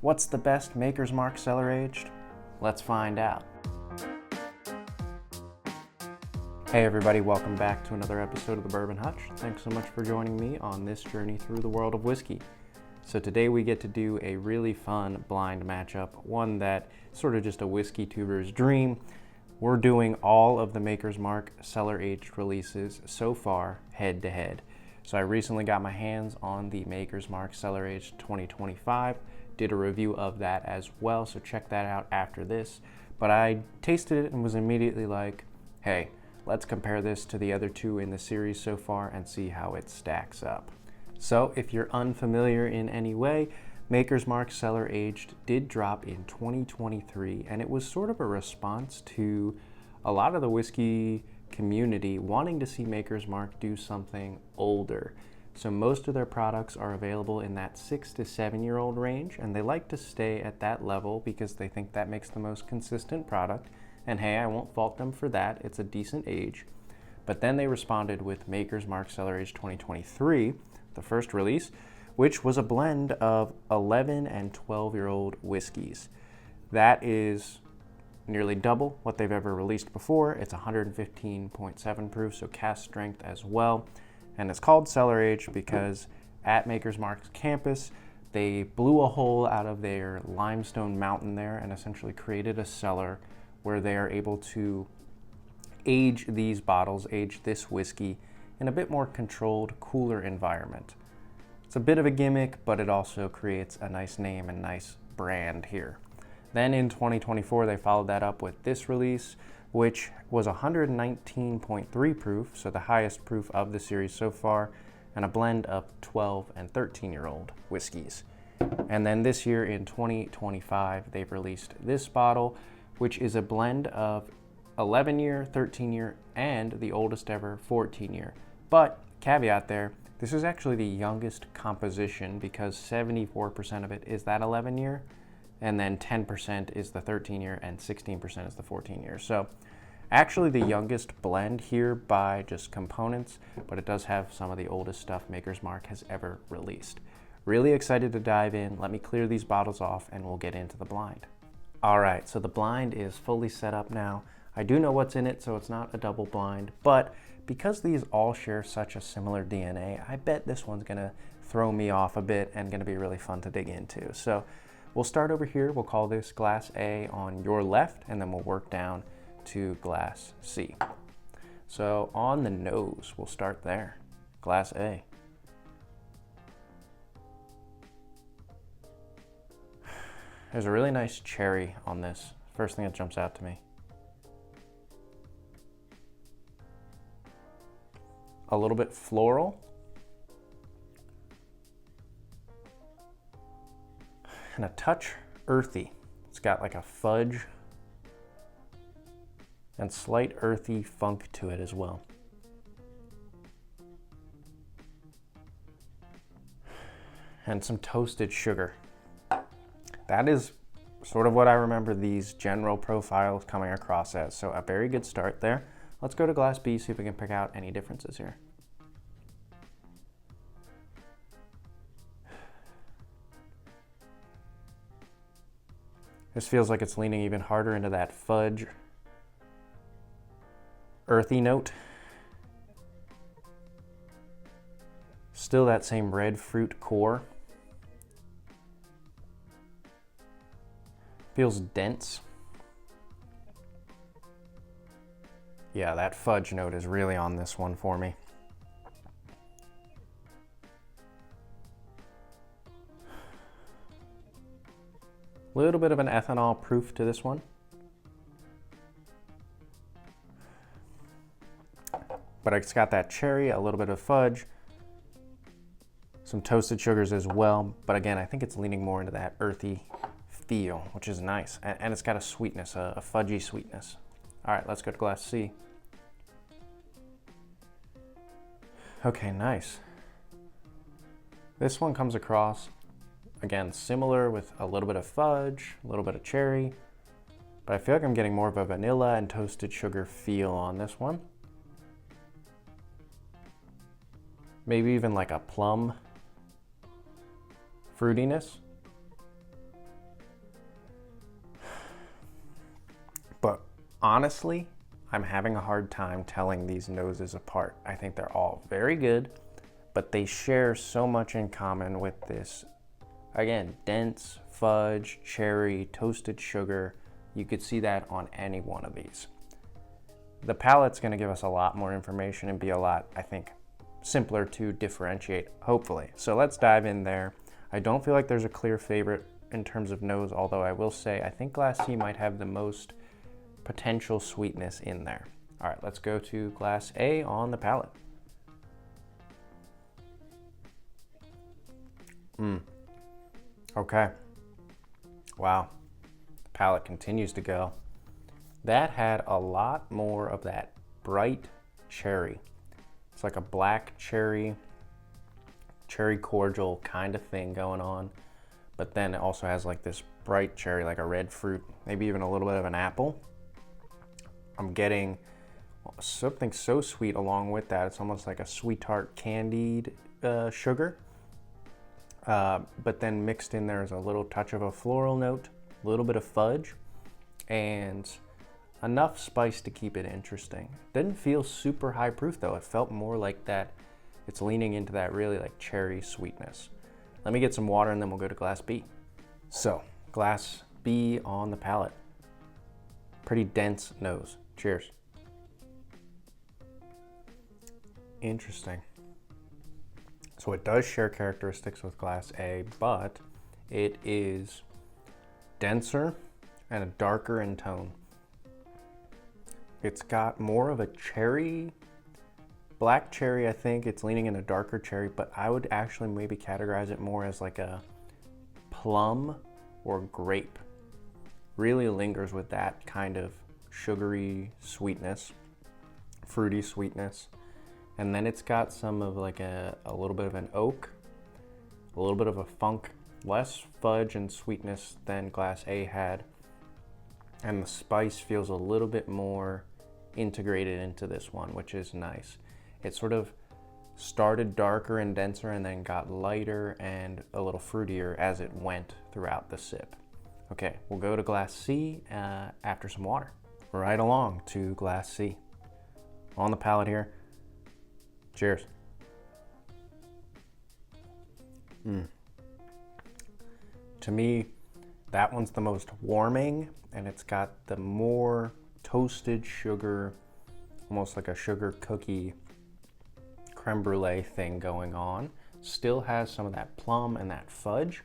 What's the best Maker's Mark Cellar Aged? Let's find out. Hey everybody, welcome back to another episode of the Bourbon Hutch. Thanks so much for joining me on this journey through the world of whiskey. So today we get to do a really fun blind matchup, one that is sort of just a whiskey tuber's dream. We're doing all of the Maker's Mark Cellar Aged releases so far head to head. So I recently got my hands on the Maker's Mark Cellar Aged 2025, did a review of that as well, so check that out after this. But I tasted it and was immediately like, hey, let's compare this to the other two in the series so far and see how it stacks up. So if you're unfamiliar in any way, Maker's Mark Cellar Aged did drop in 2023, and it was sort of a response to a lot of the whiskey community wanting to see Maker's Mark do something older. So most of their products are available in that 6 to 7 year old range, and they like to stay at that level because they think that makes the most consistent product. And hey, I won't fault them for that, it's a decent age. But then they responded with Maker's Mark Cellar Aged 2023, the first release, which was a blend of 11 and 12 year old whiskeys. That is nearly double what they've ever released before. It's 115.7 proof, so cask strength as well. And it's called Cellar Aged because at Maker's Mark's campus, they blew a hole out of their limestone mountain there and essentially created a cellar where they are able to age these bottles, age this whiskey in a bit more controlled, cooler environment. It's a bit of a gimmick, but it also creates a nice name and nice brand here. Then in 2024, they followed that up with this release, which was 119.3 proof, so the highest proof of the series so far, and a blend of 12 and 13 year old whiskeys. And then this year in 2025, they've released this bottle, which is a blend of 11 year, 13 year, and the oldest ever 14 year. But caveat there, this is actually the youngest composition because 74% of it is that 11 year, and then 10% is the 13 year, and 16% is the 14 year. So actually the youngest blend here by just components, but it does have some of the oldest stuff Maker's Mark has ever released. Really excited to dive in. Let me clear these bottles off and we'll get into the blind. All right, so the blind is fully set up now. I do know what's in it, so it's not a double blind, but because these all share such a similar DNA, I bet this one's gonna throw me off a bit and gonna be really fun to dig into. So we'll start over here. We'll call this glass A on your left, and then we'll work down to glass C. So on the nose, we'll start there. Glass A. There's a really nice cherry on this. First thing that jumps out to me. A little bit floral. And a touch earthy. It's got like a fudge and slight earthy funk to it as well. And some toasted sugar. That is sort of what I remember these general profiles coming across as. So a very good start there. Let's go to glass B, see if we can pick out any differences here. This feels like it's leaning even harder into that fudge, earthy note. Still that same red fruit core. Feels dense. Yeah, that fudge note is really on this one for me. A little bit of an ethanol proof to this one. But it's got that cherry, a little bit of fudge, some toasted sugars as well. But again, I think it's leaning more into that earthy feel, which is nice. And it's got a sweetness, a fudgy sweetness. All right, let's go to glass C. Okay, nice. This one comes across, again, similar with a little bit of fudge, a little bit of cherry, but I feel like I'm getting more of a vanilla and toasted sugar feel on this one. Maybe even like a plum fruitiness. Honestly, I'm having a hard time telling these noses apart. I think they're all very good, but they share so much in common with this, again, dense fudge, cherry, toasted sugar. You could see that on any one of these. The palate's gonna give us a lot more information and be a lot, I think, simpler to differentiate, hopefully. So let's dive in there. I don't feel like there's a clear favorite in terms of nose, although I will say I think Glass C might have the most potential sweetness in there. All right, let's go to Glass A on the palate. Okay. Wow. The palate continues to go. That had a lot more of that bright cherry. It's like a black cherry cordial kind of thing going on. But then it also has like this bright cherry, like a red fruit, maybe even a little bit of an apple. I'm getting something so sweet along with that. It's almost like a sweet tart candied sugar. But then mixed in there is a little touch of a floral note, a little bit of fudge, and enough spice to keep it interesting. Didn't feel super high proof though. It felt more like that. It's leaning into that really like cherry sweetness. Let me get some water and then we'll go to Glass B. So, Glass B on the palate. Pretty dense nose. Cheers. Interesting. So it does share characteristics with Glass A, but it is denser and darker in tone. It's got more of a cherry, black cherry, I think. It's leaning in a darker cherry, but I would actually maybe categorize it more as like a plum or grape. Really lingers with that kind of sugary sweetness, fruity sweetness. And then it's got some of like a little bit of an oak, a little bit of a funk, less fudge and sweetness than Glass A had. And the spice feels a little bit more integrated into this one, which is nice. It sort of started darker and denser and then got lighter and a little fruitier as it went throughout the sip. Okay, we'll go to Glass C after some water. Right along to Glass C. On the palate here. Cheers. To me, that one's the most warming, and it's got the more toasted sugar, almost like a sugar cookie creme brulee thing going on. Still has some of that plum and that fudge,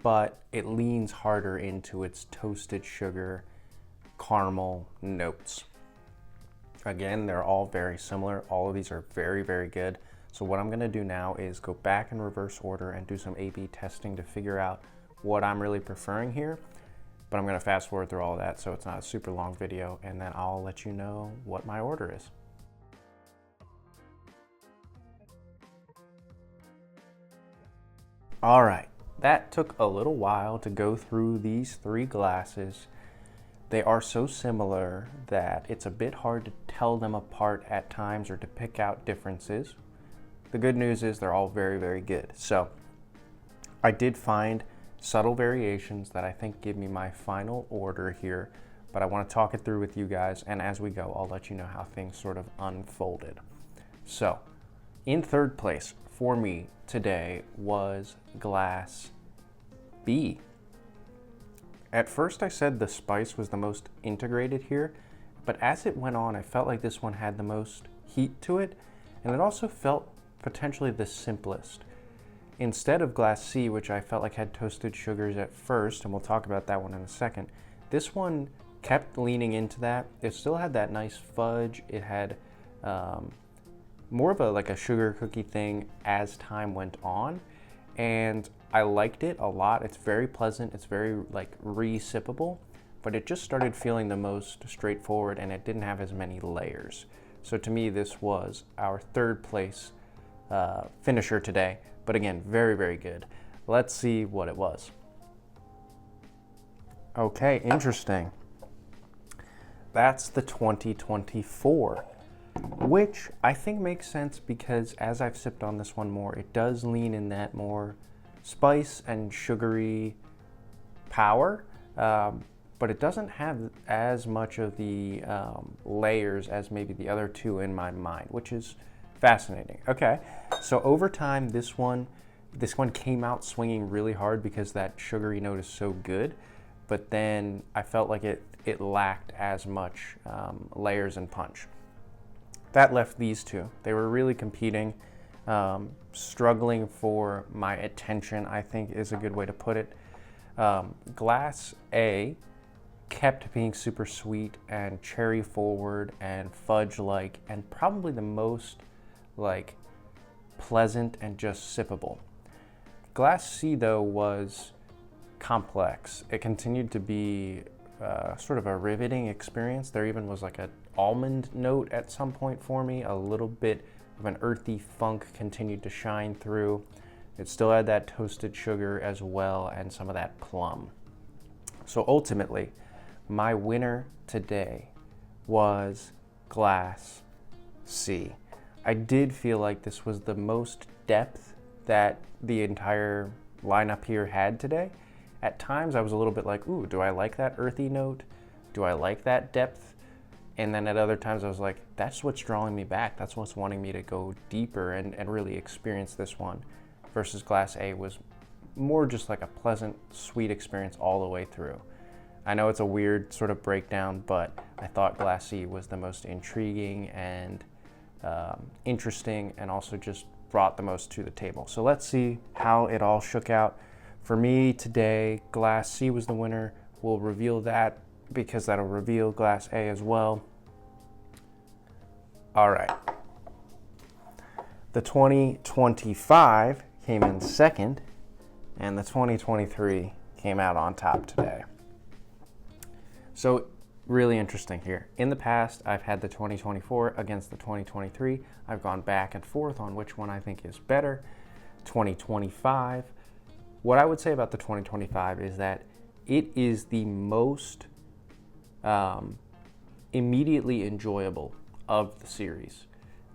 but it leans harder into its toasted sugar caramel notes. Again, they're all very similar. All of these are very, very good. So what I'm gonna do now is go back in reverse order and do some A/B testing to figure out what I'm really preferring here. But I'm gonna fast forward through all of that so it's not a super long video, and then I'll let you know what my order is. All right, that took a little while to go through these three glasses. They are so similar that it's a bit hard to tell them apart at times or to pick out differences. The good news is they're all very, very good. So I did find subtle variations that I think give me my final order here, but I want to talk it through with you guys, and as we go, I'll let you know how things sort of unfolded. So in third place for me today was Glass B. At first I said the spice was the most integrated here, but as it went on, I felt like this one had the most heat to it, and it also felt potentially the simplest. Instead of Glass C, which I felt like had toasted sugars at first, and we'll talk about that one in a second, this one kept leaning into that. It still had that nice fudge. It had more of a sugar cookie thing as time went on, and I liked it a lot. It's very pleasant. It's very re-sippable, but it just started feeling the most straightforward, and it didn't have as many layers. So to me, this was our third place finisher today, but again, very, very good. Let's see what it was. Okay, interesting. That's the 2024, which I think makes sense because as I've sipped on this one more, it does lean in that more spice and sugary power. but it doesn't have as much of the layers as maybe the other two in my mind, which is fascinating. Okay, so over time, this one came out swinging really hard because that sugary note is so good, but then I felt like it lacked as much layers and punch. That left these two. They were really competing, struggling for my attention, I think is a good way to put it. Glass A kept being super sweet and cherry forward and fudge like, and probably the most like pleasant and just sippable. Glass C though was complex. It continued to be sort of a riveting experience. There even was like an almond note at some point for me. A little bit of an earthy funk continued to shine through. It still had that toasted sugar as well and some of that plum. So ultimately, my winner today was Glass C. I did feel like this was the most depth that the entire lineup here had today. At times I was a little bit like, ooh, do I like that earthy note? Do I like that depth? And then at other times I was like, that's what's drawing me back. That's what's wanting me to go deeper and really experience this one. Versus Glass A was more just like a pleasant, sweet experience all the way through. I know it's a weird sort of breakdown, but I thought Glass C was the most intriguing and interesting, and also just brought the most to the table. So let's see how it all shook out. For me today, Glass C was the winner. We'll reveal that because that'll reveal Glass A as well. All right. The 2025 came in second, and the 2023 came out on top today. So really interesting here. In the past, I've had the 2024 against the 2023. I've gone back and forth on which one I think is better. 2025. What I would say about the 2025 is that it is the most immediately enjoyable of the series.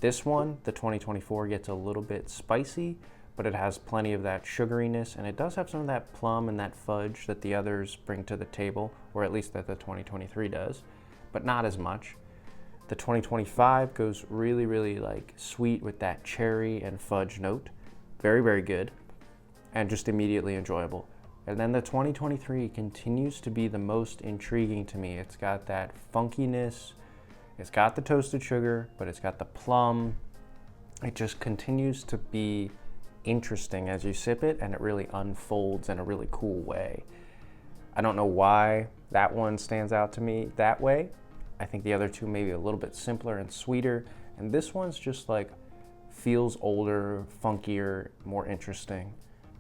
This one, the 2024, gets a little bit spicy, but it has plenty of that sugariness, and it does have some of that plum and that fudge that the others bring to the table, or at least that the 2023 does, but not as much. The 2025 goes really, really like sweet with that cherry and fudge note. Very, very good, and just immediately enjoyable. And then the 2023 continues to be the most intriguing to me. It's got that funkiness, it's got the toasted sugar, but it's got the plum. It just continues to be interesting as you sip it, and it really unfolds in a really cool way. I don't know why that one stands out to me that way. I think the other two may be a little bit simpler and sweeter, and this one's just like feels older, funkier, more interesting.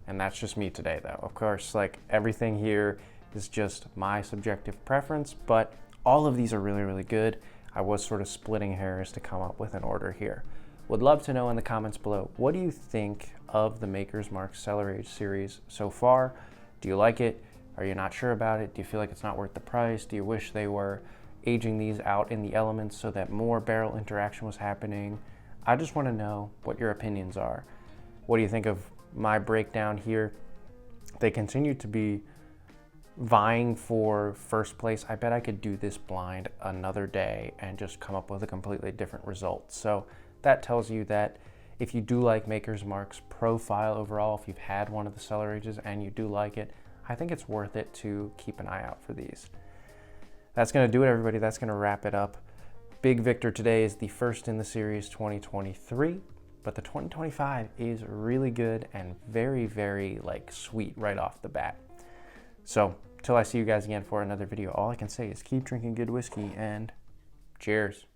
And that's just me today though. Of course, like everything here is just my subjective preference, but all of these are really, really good. I was sort of splitting hairs to come up with an order here. Would love to know in the comments below, what do you think of the Maker's Mark Cellar Aged series so far? Do you like it? Are you not sure about it? Do you feel like it's not worth the price? Do you wish they were aging these out in the elements so that more barrel interaction was happening? I just want to know what your opinions are. What do you think of my breakdown here? They continue to be vying for first place. I bet I could do this blind another day and just come up with a completely different result. So that tells you that if you do like Maker's Mark's profile overall, if you've had one of the Cellar Ages and you do like it, I think it's worth it to keep an eye out for these. That's going to do it, everybody. That's going to wrap it up. Big victor today is the first in the series 2023, but the 2025 is really good and very, very like sweet right off the bat. So till I see you guys again for another video, all I can say is keep drinking good whiskey and cheers.